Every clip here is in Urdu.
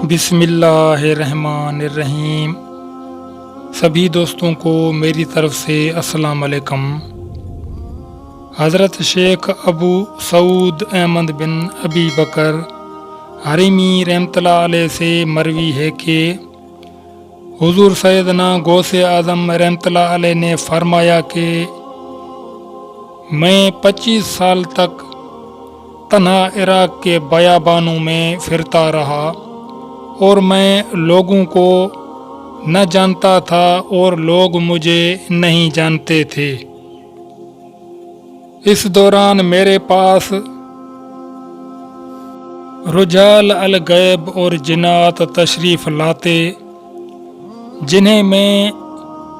بسم اللہ الرحمن الرحیم۔ سبھی دوستوں کو میری طرف سے السلام علیکم۔ حضرت شیخ ابو سعود احمد بن ابی بکر حریمی رحمۃ اللہ علیہ سے مروی ہے کہ حضور سیدنا غوث اعظم رحمۃ اللہ علیہ نے فرمایا کہ میں 25 سال تک تنہا عراق کے بیابانوں میں پھرتا رہا اور میں لوگوں کو نہ جانتا تھا اور لوگ مجھے نہیں جانتے تھے۔ اس دوران میرے پاس رجال الغیب اور جنات تشریف لاتے جنہیں میں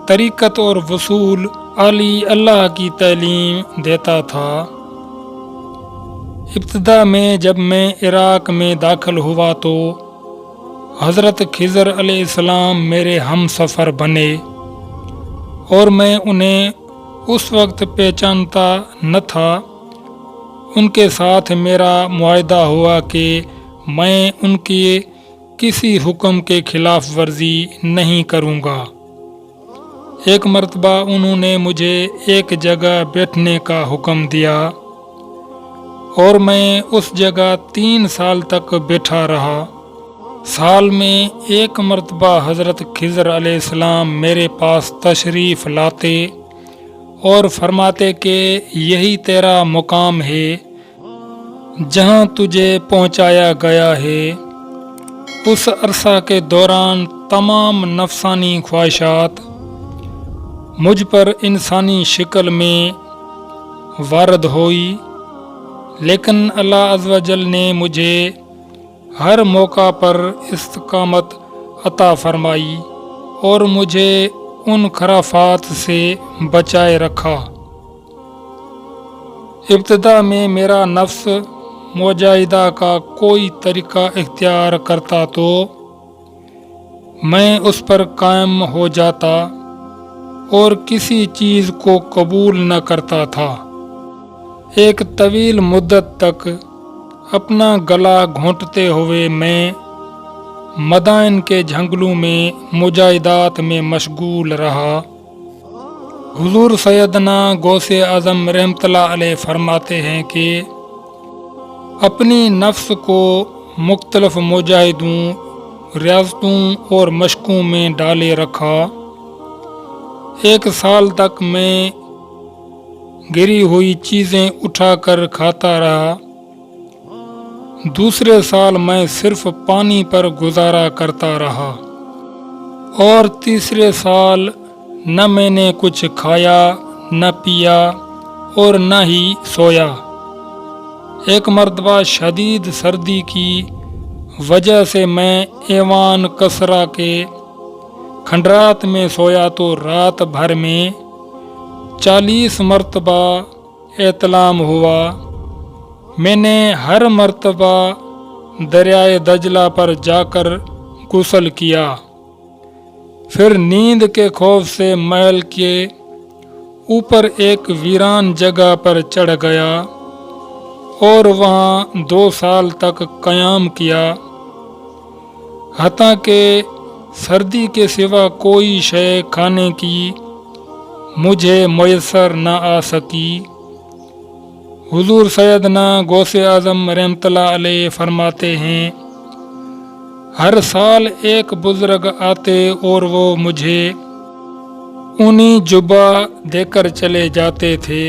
طریقت اور وصول علی اللہ کی تعلیم دیتا تھا۔ ابتدا میں جب میں عراق میں داخل ہوا تو حضرت خضر علیہ السلام میرے ہم سفر بنے اور میں انہیں اس وقت پہچانتا نہ تھا۔ ان کے ساتھ میرا معاہدہ ہوا کہ میں ان کے کسی حکم کے خلاف ورزی نہیں کروں گا۔ ایک مرتبہ انہوں نے مجھے ایک جگہ بیٹھنے کا حکم دیا اور میں اس جگہ 3 سال تک بیٹھا رہا۔ سال میں ایک مرتبہ حضرت خضر علیہ السلام میرے پاس تشریف لاتے اور فرماتے کہ یہی تیرا مقام ہے جہاں تجھے پہنچایا گیا ہے۔ اس عرصہ کے دوران تمام نفسانی خواہشات مجھ پر انسانی شکل میں وارد ہوئی، لیکن اللہ عز و جل نے مجھے ہر موقع پر استقامت عطا فرمائی اور مجھے ان خرافات سے بچائے رکھا۔ ابتدا میں میرا نفس مجاہدہ کا کوئی طریقہ اختیار کرتا تو میں اس پر قائم ہو جاتا اور کسی چیز کو قبول نہ کرتا تھا۔ ایک طویل مدت تک اپنا گلا گھونٹتے ہوئے میں مدائن کے جنگلوں میں مجاہدات میں مشغول رہا۔ حضور سیدنا غوث اعظم رحمۃ اللہ علیہ فرماتے ہیں کہ اپنی نفس کو مختلف مجاہدوں، ریاضتوں اور مشقوں میں ڈالے رکھا۔ 1 سال تک میں گری ہوئی چیزیں اٹھا کر کھاتا رہا۔ دوسرے سال میں صرف پانی پر گزارا کرتا رہا اور تیسرے سال نہ میں نے کچھ کھایا، نہ پیا اور نہ ہی سویا۔ ایک مرتبہ شدید سردی کی وجہ سے میں ایوان کسرا کے کھنڈرات میں سویا تو رات بھر میں 40 مرتبہ احتلام ہوا۔ میں نے ہر مرتبہ دریائے دجلہ پر جا کر غسل کیا، پھر نیند کے خوف سے محل کے اوپر ایک ویران جگہ پر چڑھ گیا اور وہاں 2 سال تک قیام کیا، حتیٰ کہ سردی کے سوا کوئی شے کھانے کی مجھے میسر نہ آ سکی۔ حضور سیدنا غوث اعظم رحمۃ اللہ علیہ فرماتے ہیں ہر سال ایک بزرگ آتے اور وہ مجھے اونی جبہ دے کر چلے جاتے تھے۔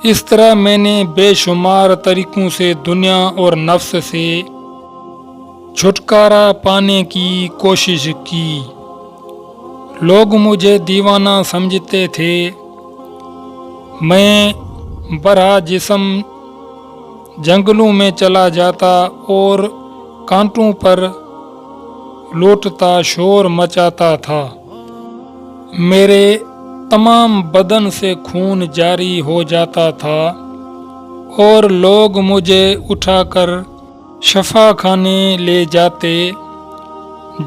اس طرح میں نے بے شمار طریقوں سے دنیا اور نفس سے چھٹکارا پانے کی کوشش کی۔ لوگ مجھے دیوانہ سمجھتے تھے۔ میں برہا جسم جنگلوں میں چلا جاتا اور کانٹوں پر لوٹتا شور مچاتا تھا۔ میرے تمام بدن سے خون جاری ہو جاتا تھا اور لوگ مجھے اٹھا کر شفا خانے لے جاتے،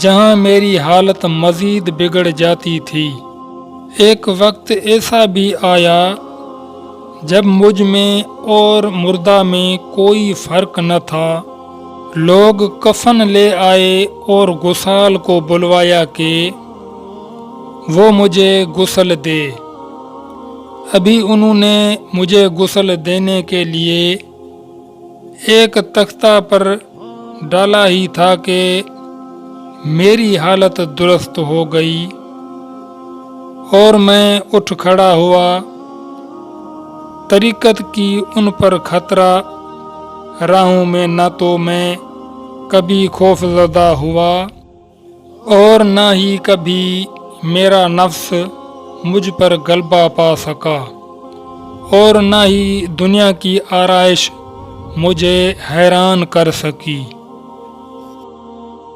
جہاں میری حالت مزید بگڑ جاتی تھی۔ ایک وقت ایسا بھی آیا جب مجھ میں اور مردہ میں کوئی فرق نہ تھا۔ لوگ کفن لے آئے اور غسال کو بلوایا کہ وہ مجھے غسل دے۔ ابھی انہوں نے مجھے غسل دینے کے لیے ایک تختہ پر ڈالا ہی تھا کہ میری حالت درست ہو گئی اور میں اٹھ کھڑا ہوا۔ طریقت کی ان پر خطرہ راہوں میں نہ تو میں کبھی خوف زدہ ہوا اور نہ ہی کبھی میرا نفس مجھ پر غلبہ پا سکا، اور نہ ہی دنیا کی آرائش مجھے حیران کر سکی۔